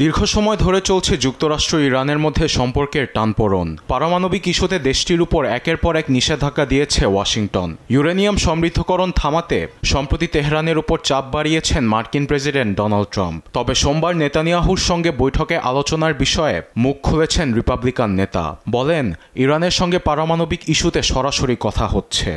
দীর্ঘ সময় ধরে চলছে যুক্তরাষ্ট্র ইরানের মধ্যে সম্পর্কের টানপোড়েন। পারমাণবিক ইস্যুতে দেশটির উপর একের পর এক নিষেধাজ্ঞা দিয়েছে ওয়াশিংটন। ইউরেনিয়াম সমৃদ্ধকরণ থামাতে সম্প্রতি তেহরানের উপর চাপ বাড়িয়েছেন মার্কিন প্রেসিডেন্ট ডোনাল্ড ট্রাম্প। তবে সোমবার নেতানিয়াহুর সঙ্গে বৈঠকে আলোচনার বিষয়ে মুখ খুলেছেন রিপাবলিকান নেতা। বলেন, ইরানের সঙ্গে পারমাণবিক ইস্যুতে সরাসরি কথা হচ্ছে।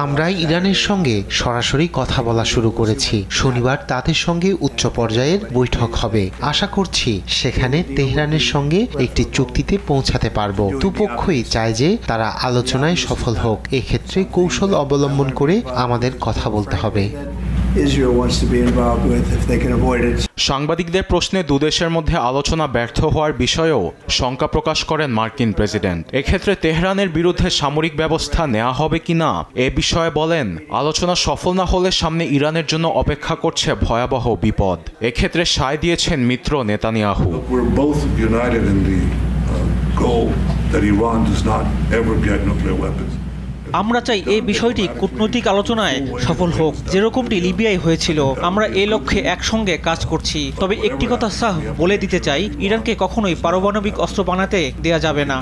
আমরা ইরানের সঙ্গে সরাসরি কথা বলা শুরু করেছি। শনিবার তাদের সঙ্গে উচ্চ পর্যায়ের বৈঠক হবে। আশা করছি সেখানে তেহরানের সঙ্গে একটি চুক্তিতে পৌঁছাতে পারব। দুপক্ষই চায় যে তারা আলোচনায় সফল হোক। এক্ষেত্রে কৌশল অবলম্বন করে আমাদের কথা বলতে হবে। সাংবাদিকদের প্রশ্নে দুদেশের মধ্যে আলোচনা ব্যর্থ হওয়ার বিষয়েও শঙ্কা প্রকাশ করেন মার্কিন প্রেসিডেন্ট। এক্ষেত্রে তেহরানের বিরুদ্ধে সামরিক ব্যবস্থা নেওয়া হবে কিনা এ বিষয়ে বলেন, আলোচনা সফল না হলে সামনে ইরানের জন্য অপেক্ষা করছে ভয়াবহ বিপদ। এক্ষেত্রে সায় দিয়েছেন মিত্র নেতানিয়াহু। আমরা চাই এই বিষয়টি কূটনৈতিক আলোচনায় সফল হোক, যেরকমটি লিবিয়ায় হয়েছিল। আমরা এই লক্ষ্যে একসঙ্গে কাজ করছি। তবে একটি কথা সাফ বলে দিতে চাই, ইরানকে কখনোই পারমাণবিক অস্ত্র বানাতে দেয়া যাবে না।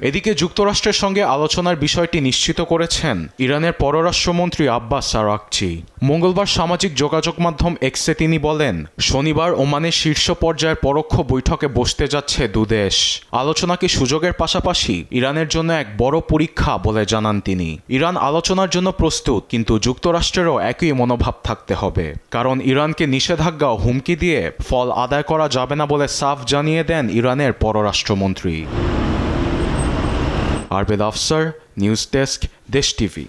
এদিকে যুক্তরাষ্ট্রের সঙ্গে আলোচনার বিষয়টি নিশ্চিত করেছেন ইরানের পররাষ্ট্রমন্ত্রী আব্বাস আরাগচি। মঙ্গলবার সামাজিক যোগাযোগ মাধ্যম এক্সে তিনি বলেন, শনিবার ওমানের শীর্ষ পর্যায়ের পরোক্ষ বৈঠকে বসতে যাচ্ছে দুদেশ। আলোচনাকে সুযোগের পাশাপাশি ইরানের জন্য এক বড় পরীক্ষা বলে জানান তিনি। ইরান আলোচনার জন্য প্রস্তুত, কিন্তু যুক্তরাষ্ট্রেরও একই মনোভাব থাকতে হবে। কারণ ইরানকে নিষেধাজ্ঞা ও হুমকি দিয়ে ফল আদায় করা যাবে না বলে সাফ জানিয়ে দেন ইরানের পররাষ্ট্রমন্ত্রী। আরবেদ আফসার, নিউজ ডেস্ক, দেশ টিভি।